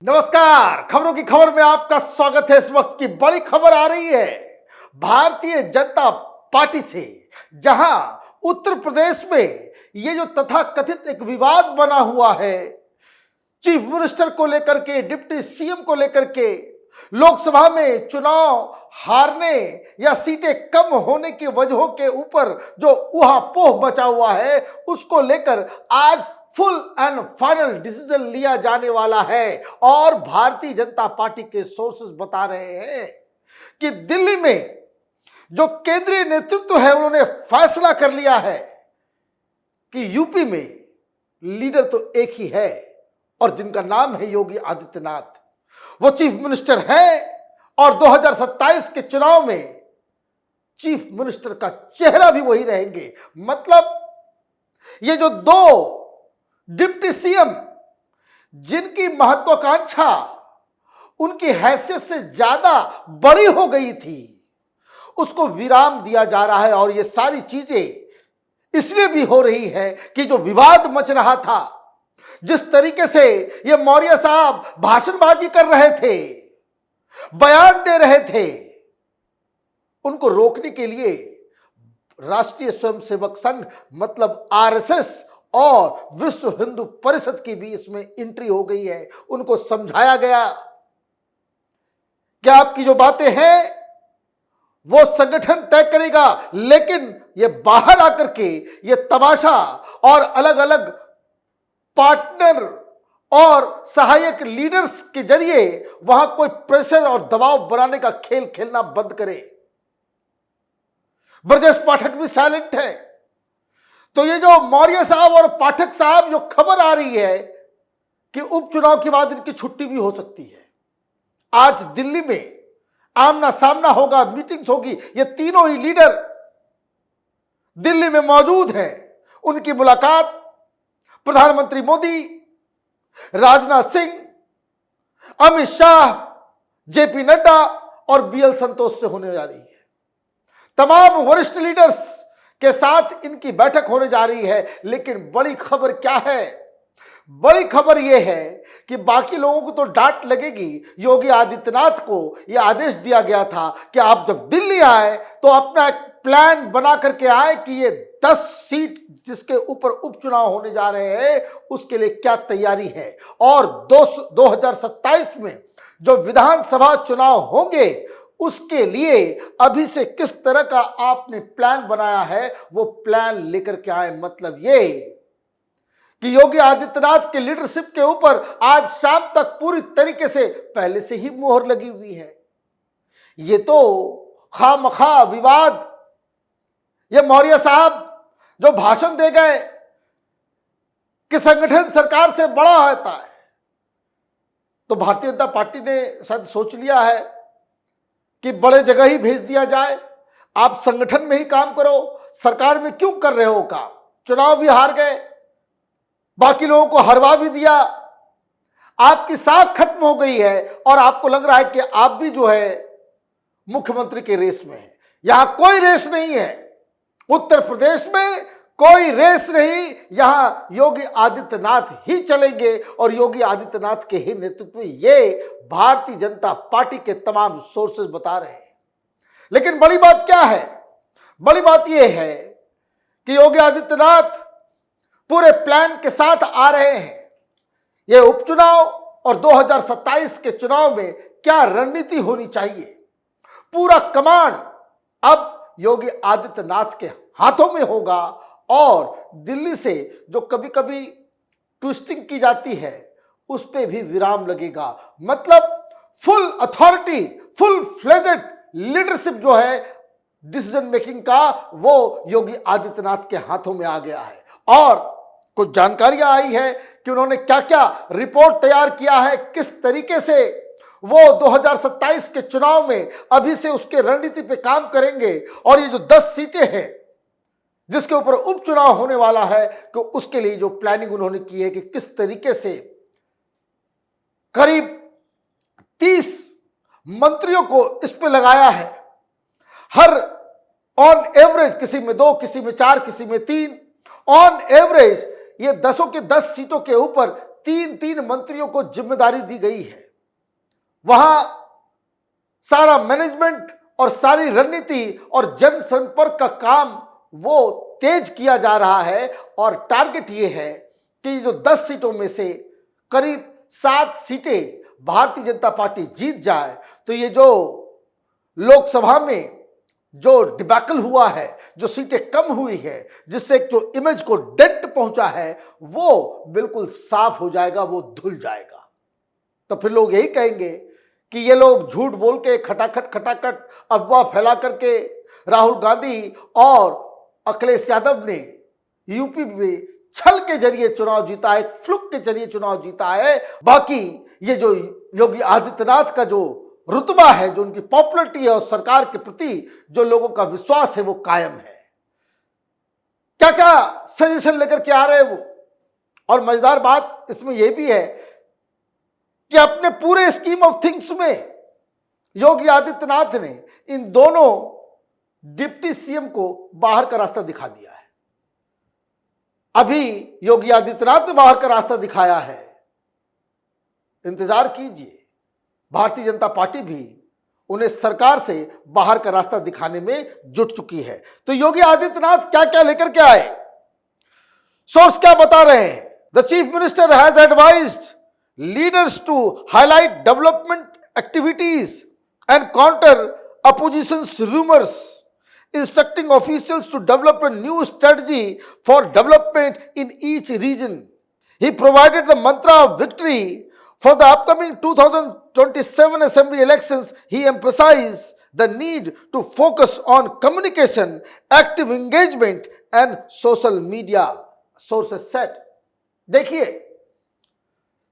नमस्कार। खबरों की खबर में आपका स्वागत है। इस वक्त की बड़ी खबर आ रही है भारतीय जनता पार्टी से, जहां उत्तर प्रदेश में ये जो तथाकथित एक विवाद बना हुआ है चीफ मिनिस्टर को लेकर के, डिप्टी सीएम को लेकर के, लोकसभा में चुनाव हारने या सीटें कम होने की वजहों के ऊपर जो ऊहापोह मचा हुआ है, उसको लेकर आज फुल एंड फाइनल डिसीजन लिया जाने वाला है। और भारतीय जनता पार्टी के सोर्सेस बता रहे हैं कि दिल्ली में जो केंद्रीय नेतृत्व है उन्होंने फैसला कर लिया है कि यूपी में लीडर तो एक ही है और जिनका नाम है योगी आदित्यनाथ। वो चीफ मिनिस्टर हैं और 2027 के चुनाव में चीफ मिनिस्टर का चेहरा भी वही रहेंगे। मतलब ये जो दो डिप्टी सीएम जिनकी महत्वाकांक्षा उनकी हैसियत से ज्यादा बड़ी हो गई थी, उसको विराम दिया जा रहा है। और ये सारी चीजें इसलिए भी हो रही है कि जो विवाद मच रहा था, जिस तरीके से ये मौर्य साहब भाषणबाजी कर रहे थे, बयान दे रहे थे, उनको रोकने के लिए राष्ट्रीय स्वयंसेवक संघ मतलब आरएसएस और विश्व हिंदू परिषद की भी इसमें एंट्री हो गई है। उनको समझाया गया कि आपकी जो बातें हैं वो संगठन तय करेगा, लेकिन ये बाहर आकर के ये तमाशा और अलग अलग पार्टनर और सहायक लीडर्स के जरिए वहां कोई प्रेशर और दबाव बनाने का खेल खेलना बंद करे। ब्रजेश पाठक भी साइलेंट है। तो ये जो मौर्य साहब और पाठक साहब जो खबर आ रही है कि उपचुनाव के बाद इनकी छुट्टी भी हो सकती है। आज दिल्ली में आमना सामना होगा, मीटिंग्स होगी। ये तीनों ही लीडर दिल्ली में मौजूद हैं। उनकी मुलाकात प्रधानमंत्री मोदी, राजनाथ सिंह, अमित शाह, जेपी नड्डा और बीएल संतोष से होने जा रही है। तमाम वरिष्ठ लीडर्स के साथ इनकी बैठक होने जा रही है। लेकिन बड़ी खबर क्या है? बड़ी खबर यह है कि बाकी लोगों को तो डांट लगेगी। योगी आदित्यनाथ को यह आदेश दिया गया था कि आप जब दिल्ली आए तो अपना एक प्लान बना करके आए कि ये 10 सीट जिसके ऊपर उपचुनाव होने जा रहे हैं उसके लिए क्या तैयारी है, और 2027 में जो विधानसभा चुनाव होंगे उसके लिए अभी से किस तरह का आपने प्लान बनाया है, वो प्लान लेकर के आए। मतलब ये कि योगी आदित्यनाथ के लीडरशिप के ऊपर आज शाम तक पूरी तरीके से पहले से ही मोहर लगी हुई है। ये तो खामखा विवाद, ये मौर्य साहब जो भाषण दे गए कि संगठन सरकार से बड़ा होता है, तो भारतीय जनता पार्टी ने शायद सोच लिया है कि बड़े जगह ही भेज दिया जाए। आप संगठन में ही काम करो, सरकार में क्यों कर रहे हो काम? चुनाव भी हार गए, बाकी लोगों को हरवा भी दिया, आपकी साख खत्म हो गई है और आपको लग रहा है कि आप भी जो है मुख्यमंत्री के रेस में है। यहां कोई रेस नहीं है। उत्तर प्रदेश में कोई रेस नहीं, यहां योगी आदित्यनाथ ही चलेंगे और योगी आदित्यनाथ के ही नेतृत्व में ये भारतीय जनता पार्टी के तमाम सोर्सेज बता रहे हैं। लेकिन बड़ी बात क्या है? बड़ी बात यह है कि योगी आदित्यनाथ पूरे प्लान के साथ आ रहे हैं। यह उपचुनाव और 2027 के चुनाव में क्या रणनीति होनी चाहिए, पूरा कमांड अब योगी आदित्यनाथ के हाथों में होगा। और दिल्ली से जो कभी कभी ट्विस्टिंग की जाती है उस पे भी विराम लगेगा। मतलब full authority, full fledged leadership जो है डिसीजन मेकिंग का, वो योगी आदित्यनाथ के हाथों में आ गया है। और कुछ जानकारियां आई है कि उन्होंने क्या क्या रिपोर्ट तैयार किया है, किस तरीके से वो 2027 के चुनाव में अभी से उसके रणनीति पे काम करेंगे। और ये जो 10 सीटें हैं जिसके ऊपर उपचुनाव होने वाला है, कि उसके लिए जो प्लानिंग उन्होंने की है कि किस तरीके से करीब 30 मंत्रियों को इस पे लगाया है। हर ऑन एवरेज किसी में 2, किसी में 4, किसी में 3, ऑन एवरेज ये 10 की 10 सीटों के ऊपर तीन मंत्रियों को जिम्मेदारी दी गई है। वहां सारा मैनेजमेंट और सारी रणनीति और जनसंपर्क का काम वो तेज किया जा रहा है और टारगेट ये है कि जो 10 सीटों में से करीब 7 सीटें भारतीय जनता पार्टी जीत जाए तो ये जो लोकसभा में जो डिबैकल हुआ है, जो सीटें कम हुई है, जिससे जो इमेज को डेंट पहुंचा है, वो बिल्कुल साफ हो जाएगा, वो धुल जाएगा। तो फिर लोग यही कहेंगे कि ये लोग झूठ बोल के खटाखट अफवाह फैला करके राहुल गांधी और अखिलेश यादव ने यूपी में छल के जरिए चुनाव जीता है, फ्लुक के जरिए चुनाव जीता है। बाकी ये जो योगी आदित्यनाथ का जो रुतबा है, जो उनकी पॉपुलरिटी है और सरकार के प्रति जो लोगों का विश्वास है, वो कायम है। क्या क्या सजेशन लेकर के आ रहे हैं वो। और मजेदार बात इसमें यह भी है कि अपने पूरे स्कीम ऑफ थिंग्स में योगी आदित्यनाथ ने इन दोनों डिप्टी सीएम को बाहर का रास्ता दिखा दिया है। अभी योगी आदित्यनाथ ने बाहर का रास्ता दिखाया है, इंतजार कीजिए, भारतीय जनता पार्टी भी उन्हें सरकार से बाहर का रास्ता दिखाने में जुट चुकी है। तो योगी आदित्यनाथ क्या क्या लेकर के आए, सोर्स क्या बता रहे हैं। The chief minister has advised leaders to highlight development activities and counter oppositions rumours, instructing officials to develop a new strategy for development in each region. He provided the mantra of victory for the upcoming 2027 assembly elections. He emphasized the need to focus on communication, active engagement and social media, sources said. देखिए,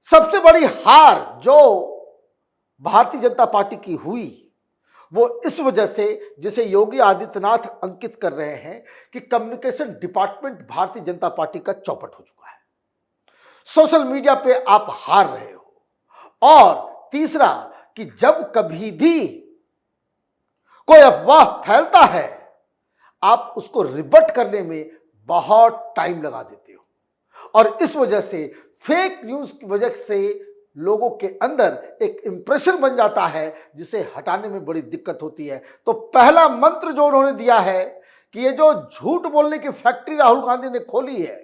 सबसे बड़ी हार जो Bharatiya Janata party की हुई वो इस वजह से, जिसे योगी आदित्यनाथ अंकित कर रहे हैं कि communication department Bharatiya Janata party का चौपट हो चुका है। सोशल मीडिया पे आप हार रहे हो। और तीसरा कि जब कभी भी कोई अफवाह फैलता है, आप उसको रिबट करने में बहुत टाइम लगा देते हो और इस वजह से फेक न्यूज की वजह से लोगों के अंदर एक इंप्रेशन बन जाता है जिसे हटाने में बड़ी दिक्कत होती है। तो पहला मंत्र जो उन्होंने दिया है कि ये जो झूठ बोलने की फैक्ट्री राहुल गांधी ने खोली है,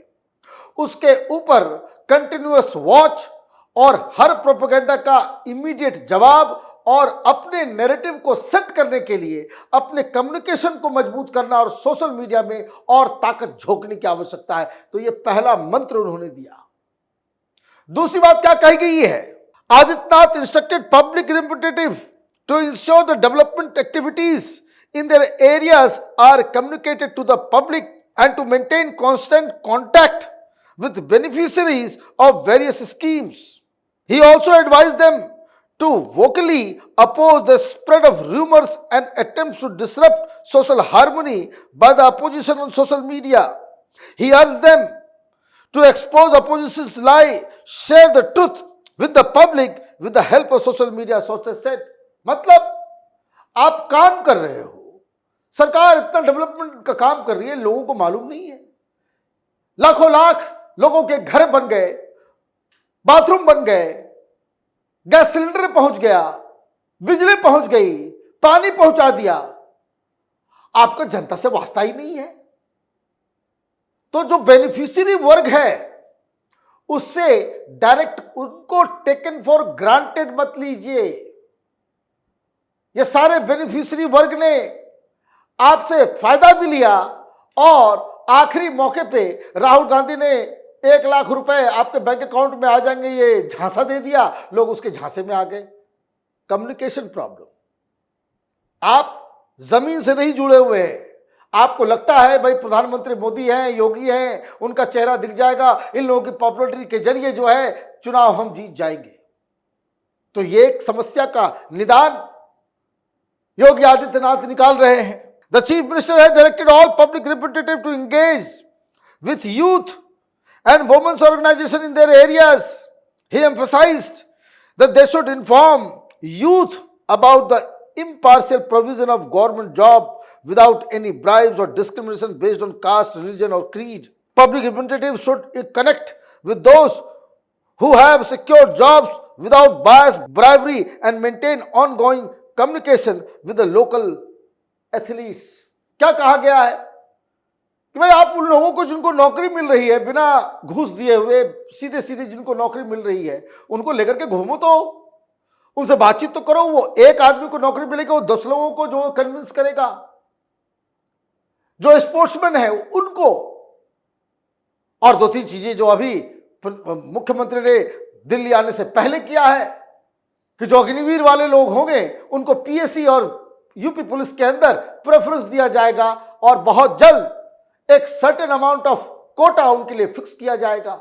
उसके ऊपर कंटिन्यूअस वॉच और हर प्रोपेगेंडा का इमीडिएट जवाब और अपने नैरेटिव को सेट करने के लिए अपने कम्युनिकेशन को मजबूत करना और सोशल मीडिया में और ताकत झोंकने की आवश्यकता है। तो ये पहला मंत्र उन्होंने दिया। दूसरी बात क्या कही गई है, Adityanath instructed public representative to ensure the development activities in their areas are communicated to the public and to maintain constant contact with beneficiaries of various schemes. He also advised them to vocally oppose the spread of rumors and attempts to disrupt social harmony by the opposition on social media. He urged them to expose opposition's lie, share the truth with the public with the help of social media, sources said. मतलब आप काम कर रहे हो, सरकार इतना development का काम कर रही है, लोगों को मालूम नहीं है। लाखों लाख लोगों के घर बन गए, बाथरूम बन गए, गैस सिलेंडर पहुंच गया, बिजली पहुंच गई, पानी पहुंचा दिया, आपका जनता से वास्ता ही नहीं है। तो जो बेनिफिशियरी वर्ग है उससे डायरेक्ट उनको टेकन फॉर ग्रांटेड मत लीजिए। ये सारे बेनिफिशियरी वर्ग ने आपसे फायदा भी लिया और आखिरी मौके पे राहुल गांधी ने 1 लाख रुपए आपके बैंक अकाउंट में आ जाएंगे ये झांसा दे दिया, लोग उसके झांसे में आ गए। Communication problem. आप जमीन से नहीं जुड़े हुए हैं, आपको लगता है भाई प्रधानमंत्री मोदी हैं, योगी हैं, उनका चेहरा दिख जाएगा, इन लोगों की पॉपुलरिटी के जरिए जो है चुनाव हम जीत जाएंगे। तो ये एक समस्या का निदान योगी आदित्यनाथ निकाल रहे हैं। The Chief Minister has directed all public representatives to engage with youth and women's organizations in their areas. He emphasized that they should inform youth about the impartial provision of government job without any bribes or discrimination based on caste, religion or creed. Public representatives should connect with those who have secured jobs without bias, bribery and maintain ongoing communication with the local athletes. क्या कहा गया है कि भाई आप उन लोगों को जिनको नौकरी मिल रही है बिना घूस दिए हुए, सीधे सीधे जिनको नौकरी मिल रही है उनको लेकर के घूमो, तो उनसे बातचीत तो करो। वो एक आदमी को नौकरी मिलेगी, वो 10 लोगों को जो कन्विंस करेगा। जो स्पोर्ट्समैन है उनको, और 2-3 चीजें जो अभी मुख्यमंत्री ने दिल्ली आने से पहले किया है कि जो अग्निवीर वाले लोग होंगे उनको पीएससी और यूपी पुलिस के अंदर प्रेफरेंस दिया जाएगा और बहुत जल्द एक सर्टेन अमाउंट ऑफ कोटा उनके लिए फिक्स किया जाएगा।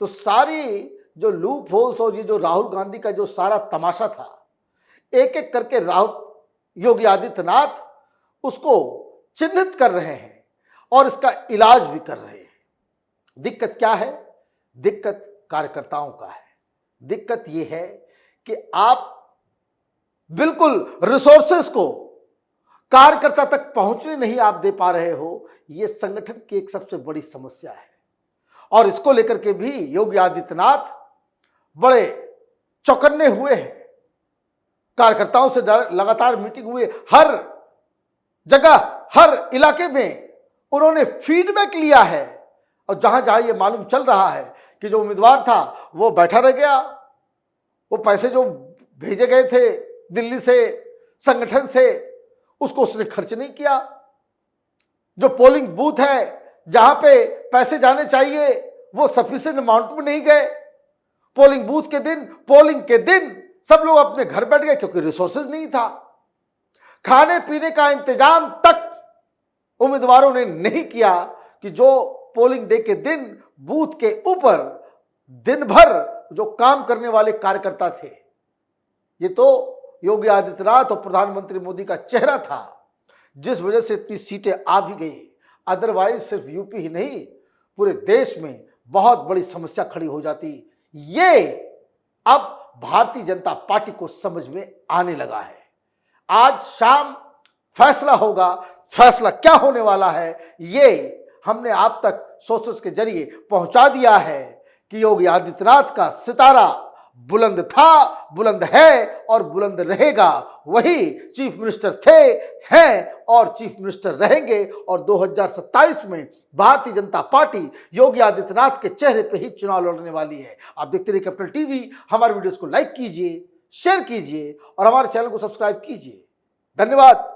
तो सारी जो लूप होल्स और ये जो राहुल गांधी का जो सारा तमाशा था, एक एक करके योगी आदित्यनाथ उसको चिन्हित कर रहे हैं और इसका इलाज भी कर रहे हैं। दिक्कत क्या है? दिक्कत कार्यकर्ताओं का है। दिक्कत यह है कि आप बिल्कुल रिसोर्सेस को कार्यकर्ता तक पहुंचने नहीं आप दे पा रहे हो। यह संगठन की एक सबसे बड़ी समस्या है और इसको लेकर के भी योगी आदित्यनाथ बड़े चौकन्ने हुए हैं। कार्यकर्ताओं से लगातार मीटिंग हुई, हर जगह हर इलाके में उन्होंने फीडबैक लिया है और जहां जहां ये मालूम चल रहा है कि जो उम्मीदवार था वो बैठा रह गया, वो पैसे जो भेजे गए थे दिल्ली से संगठन से उसको उसने खर्च नहीं किया। जो पोलिंग बूथ है जहां पे पैसे जाने चाहिए वो सफिशिएंट अमाउंट में नहीं गए। पोलिंग बूथ के दिन, पोलिंग के दिन सब लोग अपने घर बैठ गए क्योंकि रिसोर्सेज नहीं था। खाने पीने का इंतजाम तक उम्मीदवारों ने नहीं किया कि जो पोलिंग डे के दिन बूथ के ऊपर दिन भर जो काम करने वाले कार्यकर्ता थे। ये तो योगी आदित्यनाथ और प्रधानमंत्री मोदी का चेहरा था जिस वजह से इतनी सीटें आ भी गई। अदरवाइज सिर्फ यूपी ही नहीं पूरे देश में बहुत बड़ी समस्या खड़ी हो जाती। ये अब भारतीय जनता पार्टी को समझ में आने लगा है। आज शाम फैसला होगा। फैसला क्या होने वाला है ये हमने आप तक सोर्सेस के जरिए पहुंचा दिया है कि योगी आदित्यनाथ का सितारा बुलंद था, बुलंद है और बुलंद रहेगा। वही चीफ मिनिस्टर थे, हैं और चीफ मिनिस्टर रहेंगे और 2027 में भारतीय जनता पार्टी योगी आदित्यनाथ के चेहरे पे ही चुनाव लड़ने वाली है। आप देखते रहिए कैपिटल टीवी। हमारे वीडियोस को लाइक कीजिए, शेयर कीजिए और हमारे चैनल को सब्सक्राइब कीजिए। धन्यवाद।